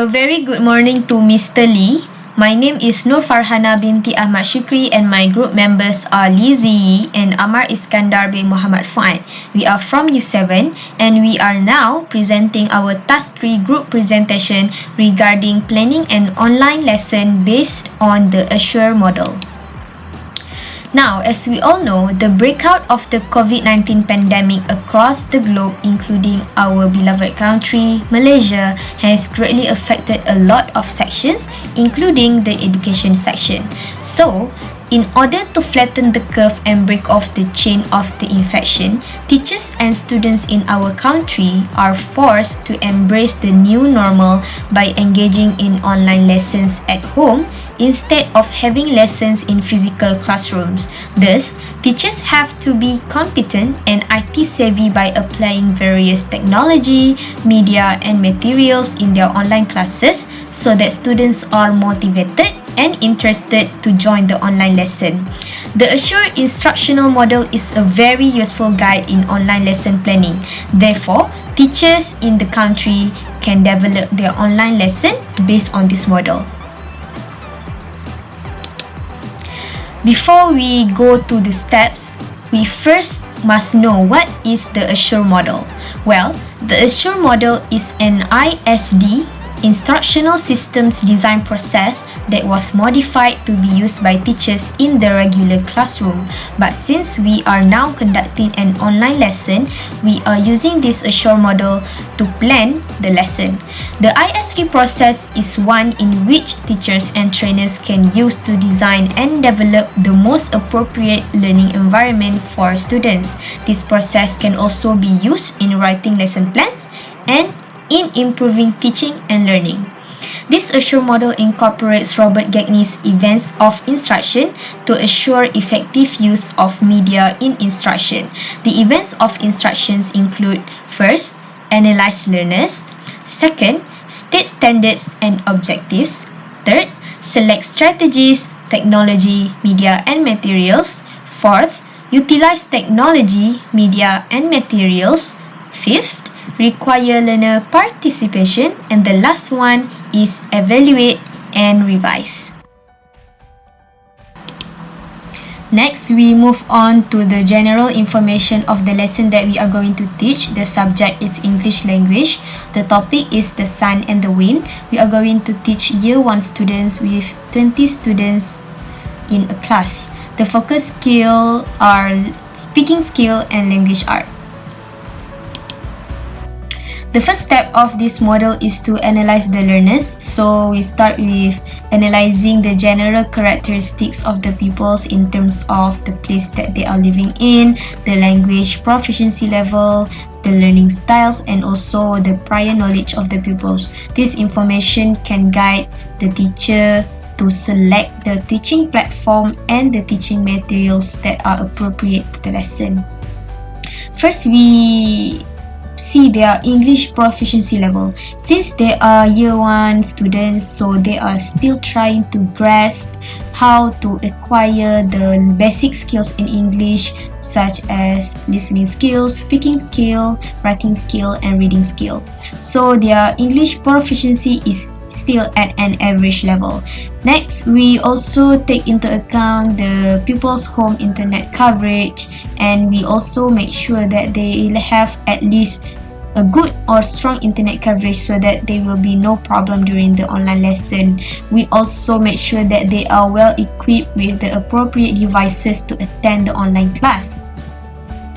A very good morning to Mr. Lee. My name is Nur Farhana binti Ahmad Shukri and my group members are Zhiyi and Amar Iskandar bin Muhammad Fuad. We are from U7 and we are now presenting our Task 3 group presentation regarding planning an online lesson based on the Assure model. Now, as we all know, the breakout of the COVID-19 pandemic across the globe, including our beloved country, Malaysia, has greatly affected a lot of sections, including the education section. So, in order to flatten the curve and break off the chain of the infection, teachers and students in our country are forced to embrace the new normal by engaging in online lessons at home instead of having lessons in physical classrooms. Thus, teachers have to be competent and IT savvy by applying various technology, media, and materials in their online classes so that students are motivated and interested to join the online lesson. The Assure instructional model is a very useful guide in online lesson planning. Therefore, teachers in the country can develop their online lesson based on this model. Before we go to the steps, we first must know what is the Assure model. Well, the Assure model is an ISD instructional systems design process that was modified to be used by teachers in the regular classroom. But since we are now conducting an online lesson, we are using this Assure model to plan the lesson. The ISD process is one in which teachers and trainers can use to design and develop the most appropriate learning environment for students. This process can also be used in writing lesson plans and in improving teaching and learning. This Assure model incorporates Robert Gagne's events of instruction to assure effective use of media in instruction. The events of instructions include: first, analyze learners; second, state standards and objectives; third, select strategies, technology, media, and materials; fourth, utilize technology, media, and materials; fifth, require learner participation, and the last one is evaluate and revise. Next, we move on to the general information of the lesson that we are going to teach. The subject is English language. The topic is the sun and the wind. We are going to teach year 1 students with 20 students in a class. The focus skill are speaking skill and language art. The first step of this model is to analyze the learners. So we start with analyzing the general characteristics of the pupils in terms of the place that they are living in, the language proficiency level, the learning styles, and also the prior knowledge of the pupils. This information can guide the teacher to select the teaching platform and the teaching materials that are appropriate to the lesson. First, we see their English proficiency level. Since they are year 1 students, so they are still trying to grasp how to acquire the basic skills in English, such as listening skills, speaking skill, writing skill, and reading skill. So their English proficiency is still at an average level. Next, we also take into account the pupils' home internet coverage, and we also make sure that they have at least a good or strong internet coverage so that there will be no problem during the online lesson. We also make sure that they are well equipped with the appropriate devices to attend the online class.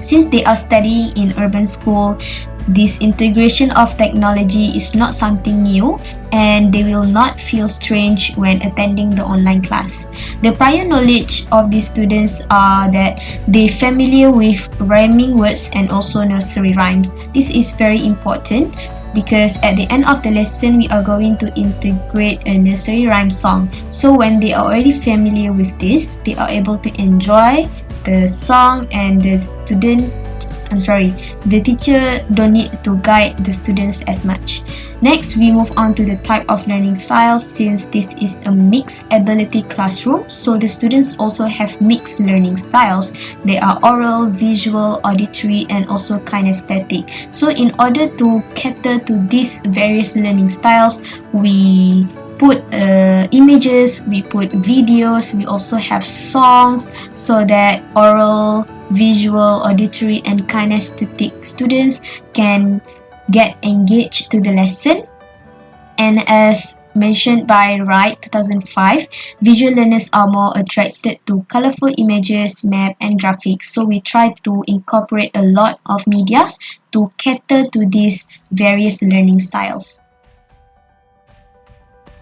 Since they are studying in urban school, this integration of technology is not something new, and they will not feel strange when attending the online class. The prior knowledge of these students are that they familiar with rhyming words and also nursery rhymes. This is very important because at the end of the lesson, we are going to integrate a nursery rhyme song. So when they are already familiar with this, they are able to enjoy the song, and the student the teacher don't need to guide the students as much. Next, we move on to the type of learning style. Since this is a mixed ability classroom, so the students also have mixed learning styles. They are oral, visual, auditory, and also kinesthetic. So in order to cater to these various learning styles, we put images, we put videos, we also have songs, so that oral, visual, auditory, and kinesthetic students can get engaged to the lesson. And as mentioned by Wright 2005, visual learners are more attracted to colorful images, map, and graphics. So we try to incorporate a lot of medias to cater to these various learning styles.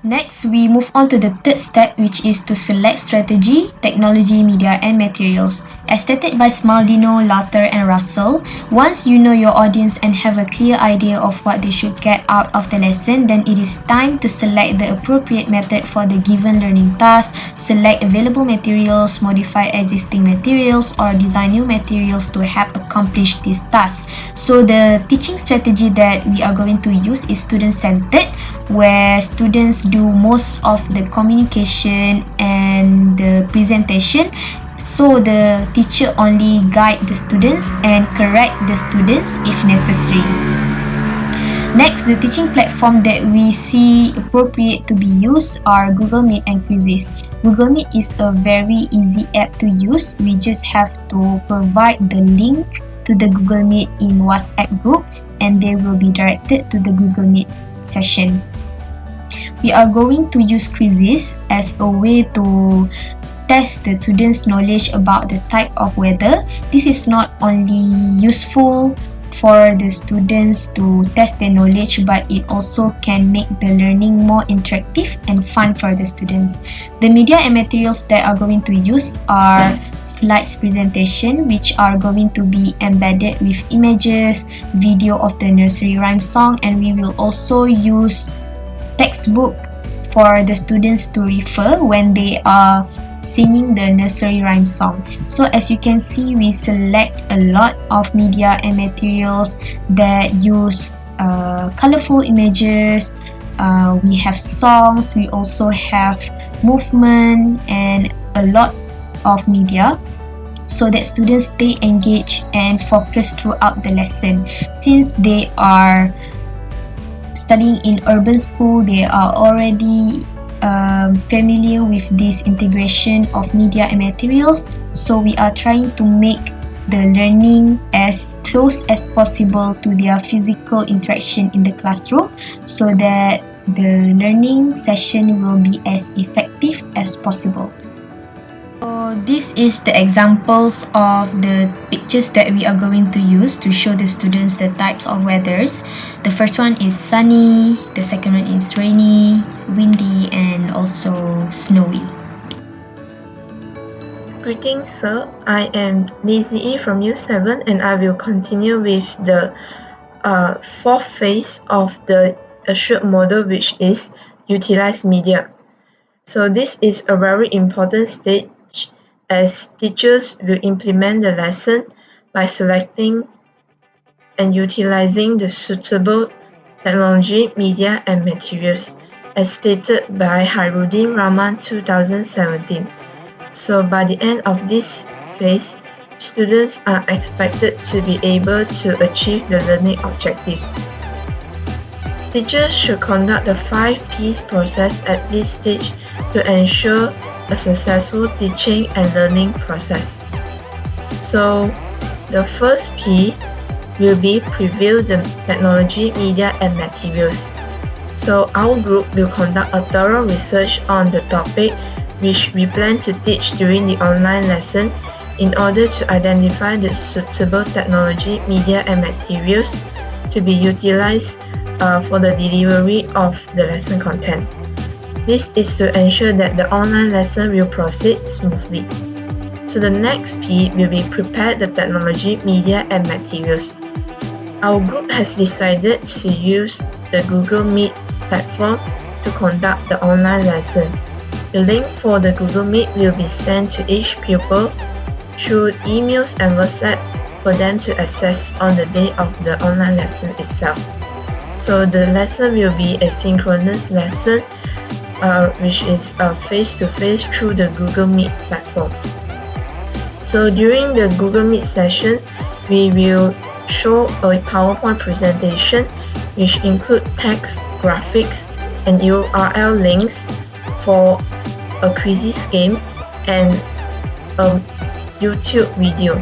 Next, we move on to the third step, which is to select strategy, technology, media, and materials. As stated by Smaldino, Lauter, and Russell, once you know your audience and have a clear idea of what they should get out of the lesson, then it is time to select the appropriate method for the given learning task, select available materials, modify existing materials, or design new materials to help accomplish this task. So the teaching strategy that we are going to use is student-centered, where students do most of the communication and the presentation, so the teacher only guide the students and correct the students if necessary. Next, the teaching platform that we see appropriate to be used are Google Meet and Quizzes. Google Meet is a very easy app to use. We just have to provide the link to the Google Meet in WhatsApp group, and they will be directed to the Google Meet session. We are going to use quizzes as a way to test the students' knowledge about the type of weather. This is not only useful for the students to test their knowledge, but it also can make the learning more interactive and fun for the students. The media and materials that are going to use are slides presentation, which are going to be embedded with images, video of the nursery rhyme song, and we will also use textbook for the students to refer when they are singing the nursery rhyme song. So as you can see, we select a lot of media and materials that use colorful images. We have songs, we also have movement, and a lot of media, so that students stay engaged and focused throughout the lesson. Since they are studying in urban school, they are already familiar with this integration of media and materials, so we are trying to make the learning as close as possible to their physical interaction in the classroom, so that the learning session will be as effective as possible. So this is the examples of the pictures that we are going to use to show the students the types of weathers. The first one is sunny, the second one is rainy, windy, and also snowy. Greetings, sir. I am Zhiyi from U7, and I will continue with the fourth phase of the assured model, which is utilize media. So this is a very important stage, as teachers will implement the lesson by selecting and utilizing the suitable technology, media, and materials, as stated by Hairudin Rahman 2017. So by the end of this phase, students are expected to be able to achieve the learning objectives. Teachers should conduct the 5 P's process at this stage to ensure a successful teaching and learning process. So the first P will be preview the technology, media, and materials. So our group will conduct a thorough research on the topic which we plan to teach during the online lesson in order to identify the suitable technology, media, and materials to be utilized for the delivery of the lesson content. This is to ensure that the online lesson will proceed smoothly. So the next P will be prepare the technology, media, and materials. Our group has decided to use the Google Meet platform to conduct the online lesson. The link for the Google Meet will be sent to each pupil through emails and WhatsApp for them to access on the day of the online lesson itself. So the lesson will be a synchronous lesson, which is face-to-face through the Google Meet platform. So during the Google Meet session, we will show a PowerPoint presentation which include text, graphics, and URL links for a quizzes game and a YouTube video.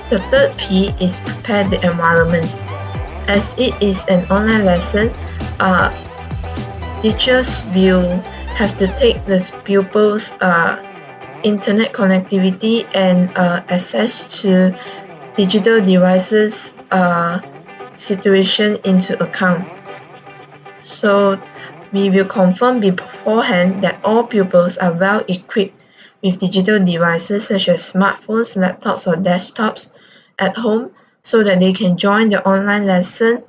The third P is prepare the environments. As it is an online lesson, teachers will have to take the pupils' internet connectivity and access to digital devices situation into account. So we will confirm beforehand that all pupils are well equipped with digital devices such as smartphones, laptops, or desktops at home so that they can join the online lesson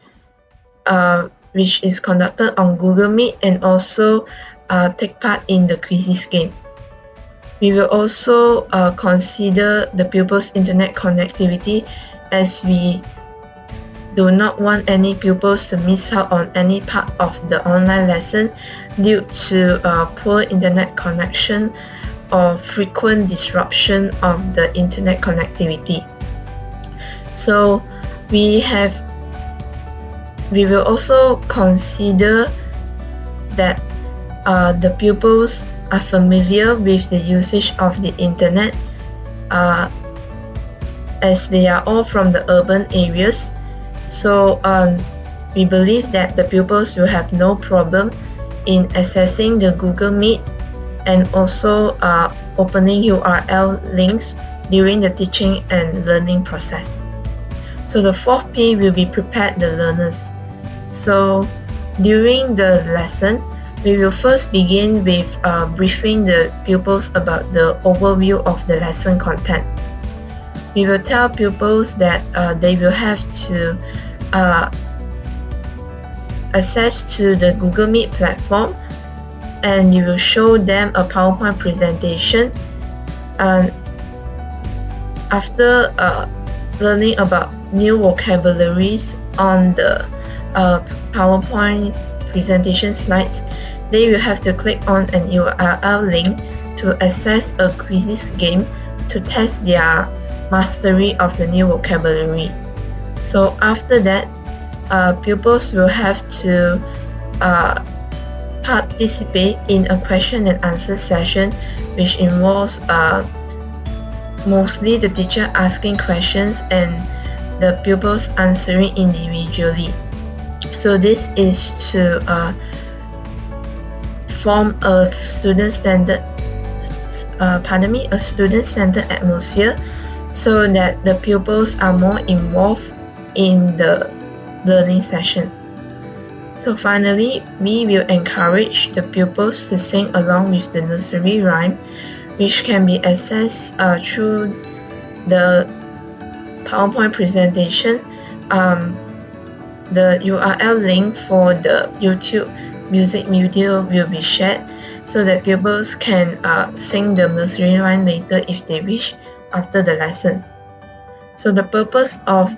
which is conducted on Google Meet and also take part in the quizzes game. We will also consider the pupils' internet connectivity as we do not want any pupils to miss out on any part of the online lesson due to poor internet connection or frequent disruption of the internet connectivity. So we will also consider that the pupils are familiar with the usage of the internet as they are all from the urban areas. So we believe that the pupils will have no problem in accessing the Google Meet and also opening URL links during the teaching and learning process. So the fourth P will be prepare the learners. So during the lesson, we will first begin with briefing the pupils about the overview of the lesson content. We will tell pupils that they will have to access to the Google Meet platform, and we will show them a PowerPoint presentation. And after learning about new vocabularies on the PowerPoint presentation slides, they will have to click on an URL link to access a quizzes game to test their mastery of the new vocabulary. So after that, pupils will have to participate in a question and answer session which involves mostly the teacher asking questions and the pupils answering individually. So this is to form a student-centered atmosphere so that the pupils are more involved in the learning session. So finally, we will encourage the pupils to sing along with the nursery rhyme, which can be accessed through the PowerPoint presentation. The URL link for the YouTube music video will be shared so that pupils can sing the nursery rhyme later if they wish after the lesson. So the purpose of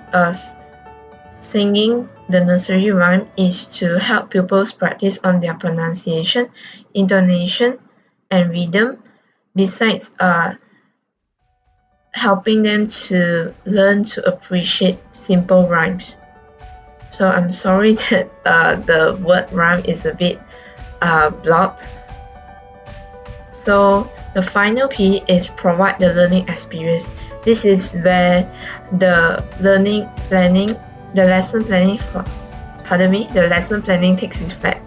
singing the nursery rhyme is to help pupils practice on their pronunciation, intonation, and rhythm, besides helping them to learn to appreciate simple rhymes. So I'm sorry that the word rhyme is a bit blocked. So the final P is provide the learning experience. This is where the lesson planning takes effect.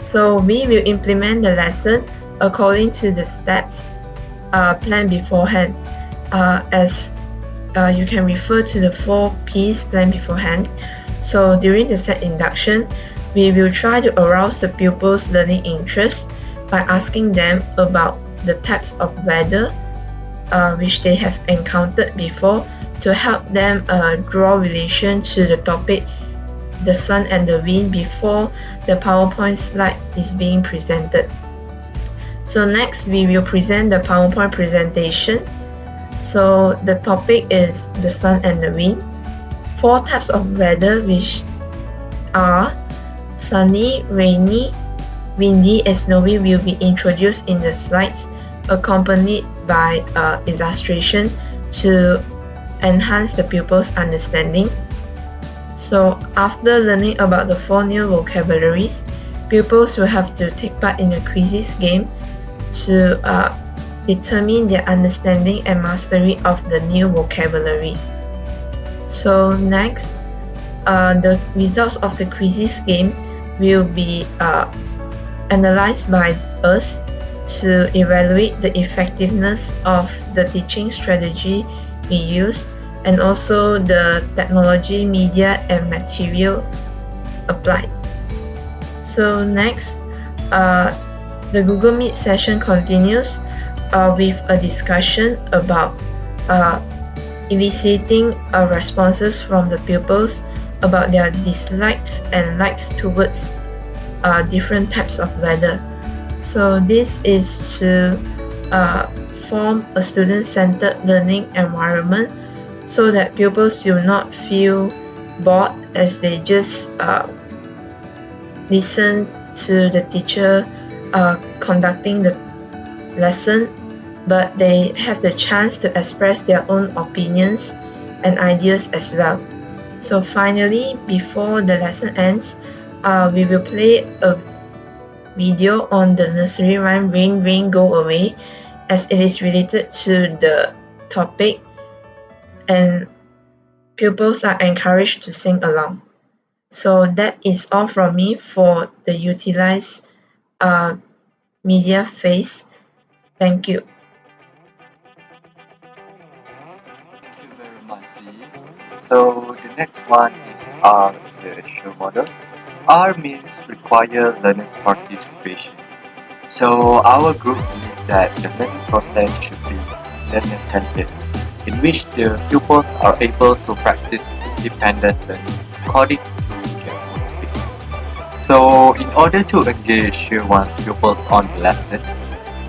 So we will implement the lesson according to the steps planned beforehand. As you can refer to the 4 P's planned beforehand. So during the set induction, we will try to arouse the pupils' learning interest by asking them about the types of weather which they have encountered before to help them draw relation to the topic, the sun and the wind, before the PowerPoint slide is being presented. So next, we will present the PowerPoint presentation. So the topic is the sun and the wind. 4 types of weather which are sunny, rainy, windy and snowy will be introduced in the slides, accompanied by illustration to enhance the pupils' understanding. So after learning about the 4 new vocabularies, pupils will have to take part in a quizzes game to determine their understanding and mastery of the new vocabulary. So next, the results of the quizzes game will be analyzed by us to evaluate the effectiveness of the teaching strategy we use and also the technology, media and material applied. So next, the Google Meet session continues with a discussion about eliciting responses from the pupils about their dislikes and likes towards different types of weather. So this is to form a student-centered learning environment so that pupils will not feel bored as they just listen to the teacher conducting the lesson, but they have the chance to express their own opinions and ideas as well. So finally, before the lesson ends, we will play a video on the nursery rhyme Rain Rain Go Away, as it is related to the topic and pupils are encouraged to sing along. So that is all from me for the Utilize media phase. Thank you. Thank you very much, Zhiyi. So the next one is R, the show model. R means require learners' participation. So our group believes that the learning process should be learner-centered, in which the pupils are able to practice independent learning according to their own pace. So in order to engage one's pupils on the lesson,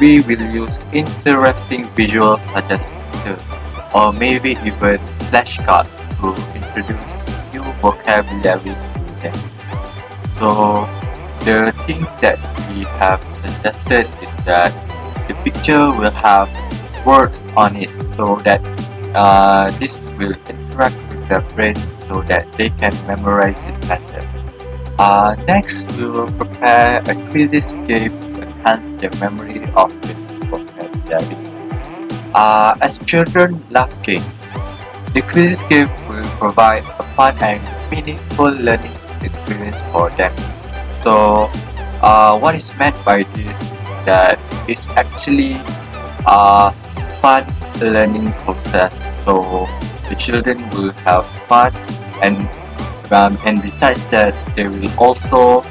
we will use interesting visuals such as pictures or maybe even flashcards to introduce new vocabulary to them. So the thing that we have suggested is that the picture will have words on it so that this will interact with their brain so that they can memorize it better. Next, we will prepare a quizzes game to enhance the memory of the vocabulary. As children love games, the quizzes game will provide a fun and meaningful learning experience for them. So, what is meant by this is that it's actually a fun learning process. So, the children will have fun and besides that, they will also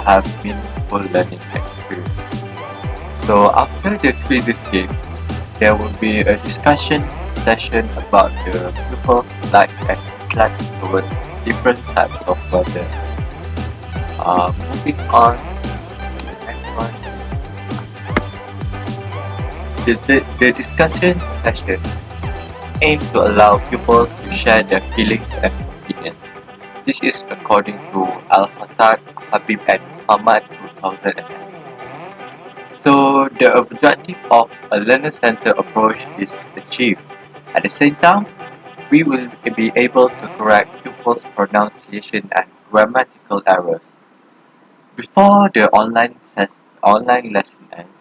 have meaningful learning experience. So after the quizzes game, there will be a discussion session about the pupils' like and dislike towards different types of weather. Moving on to the next one. The discussion session aims to allow pupils to share their feelings and opinions. This is according to Al-Fatah, Habib and Muhammad 2009. So the objective of a learner-centered approach is achieved. At the same time, we will be able to correct pupils' pronunciation and grammatical errors. Before the online lesson ends,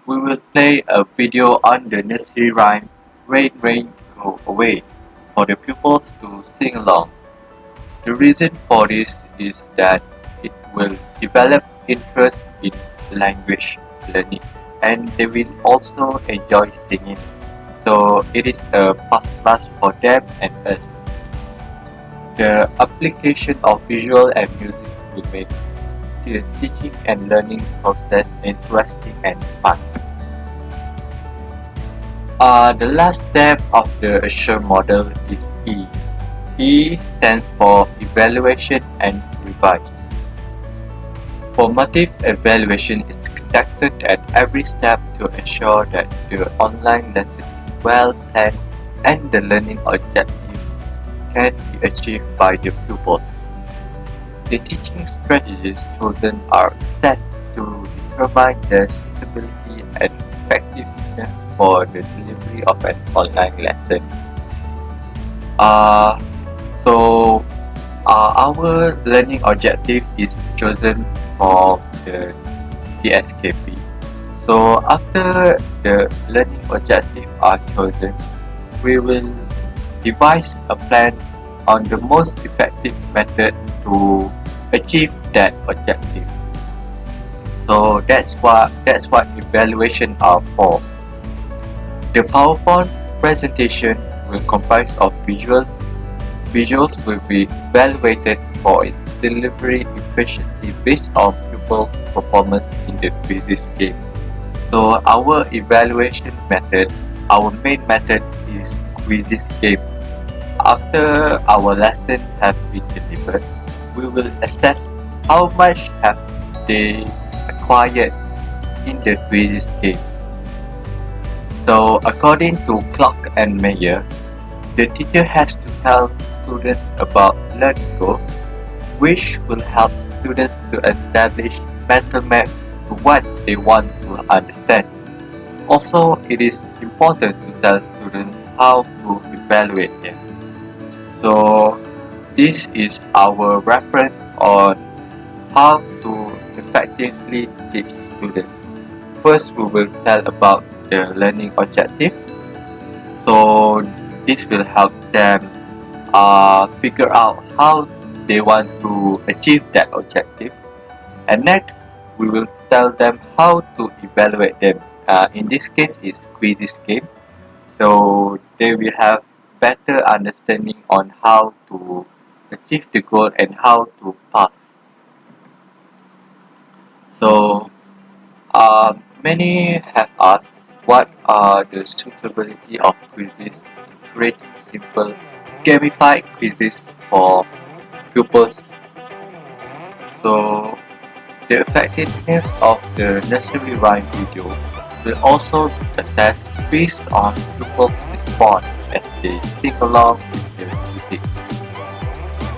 we will play a video on the nursery rhyme Rain Rain Go Away for the pupils to sing along. The reason for this is that it will develop interest in language learning and they will also enjoy singing. So it is a plus for them and us. The application of visual and music will make the teaching and learning process interesting and fun. The last step of the Assure model is E. E stands for Evaluation and Revise. Formative evaluation is conducted at every step to ensure that the online lesson is well planned and the learning objective can be achieved by the pupils. The teaching strategies chosen are assessed to determine their suitability and effectiveness for the delivery of an online lesson. Uh, so our learning objective is chosen from the DSKP. So after the learning objective are chosen, we will devise a plan on the most effective method to achieve that objective. So that's what evaluation are for. The PowerPoint presentation will comprise of visuals will be evaluated for its delivery efficiency based on pupil performance in the quizzes game. So our evaluation method, our main method is quizzes game. After our lesson have been delivered, we will assess how much have they acquired in the quizzes game. So according to Clock and Mayer, the teacher has to tell students about learning goals, which will help students to establish mental map to what they want to understand. Also, it is important to tell students how to evaluate them. So this is our reference on how to effectively teach students. First, we will tell about the learning objective. So this will help them figure out how they want to achieve that objective. And next, we will tell them how to evaluate them. In this case, it's quizzes game. So they will have better understanding on how to achieve the goal and how to pass. So many have asked what are the suitability of quizzes in creating simple gamified quizzes for pupils. So the effectiveness of the nursery rhyme video will also be assessed based on pupils' response as they sing along with the music.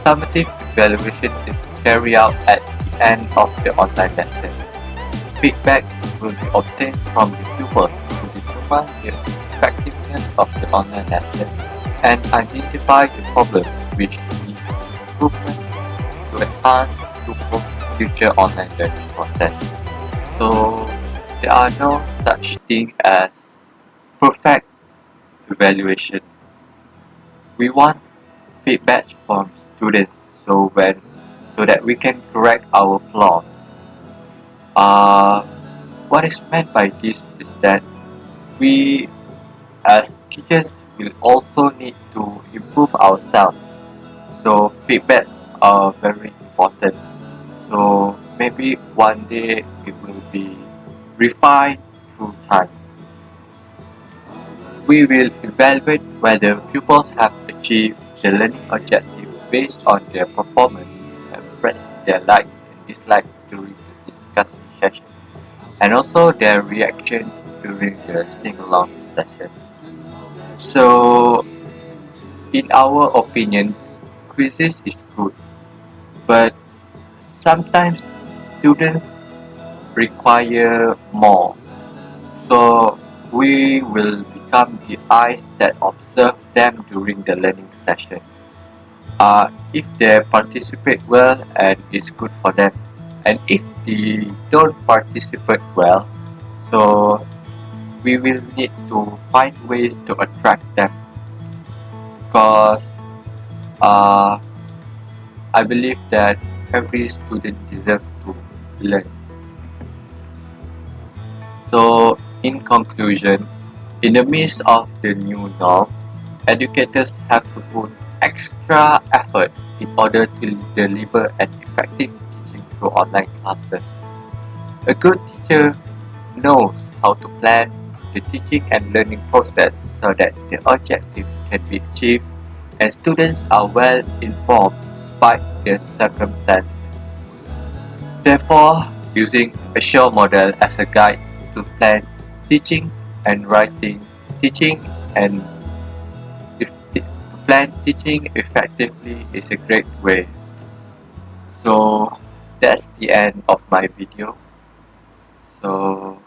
Summative evaluation is carried out at the end of the online lesson. Feedback will be obtained from the pupils to determine the effectiveness of the online lesson and identify the problems which need improvement to enhance pupils' future online learning process. So there are no such thing as perfect evaluation. We want feedback from students so that we can correct our flaws. What is meant by this is that we as teachers will also need to improve ourselves. So feedbacks are very important. So maybe one day it will be refined through time. We will evaluate whether pupils have achieved the learning objective based on their performance, expressing their likes and dislikes during the discussion session, and also their reaction during the sing-along session. So, in our opinion, quizzes is good, but sometimes students require more. So, we will become the eyes that observe them during the learning session. If they participate well and it's good for them, and if they don't participate well, so we will need to find ways to attract them, because I believe that every student deserves to learn. So in conclusion, in the midst of the new norm, educators have to put extra effort in order to deliver an effective teaching through online classes. A good teacher knows how to plan the teaching and learning process so that the objective can be achieved and students are well informed despite their circumstances. Therefore, using a show model as a guide to plan teaching and writing, teaching and to plan teaching effectively is a great way. So that's the end of my video. So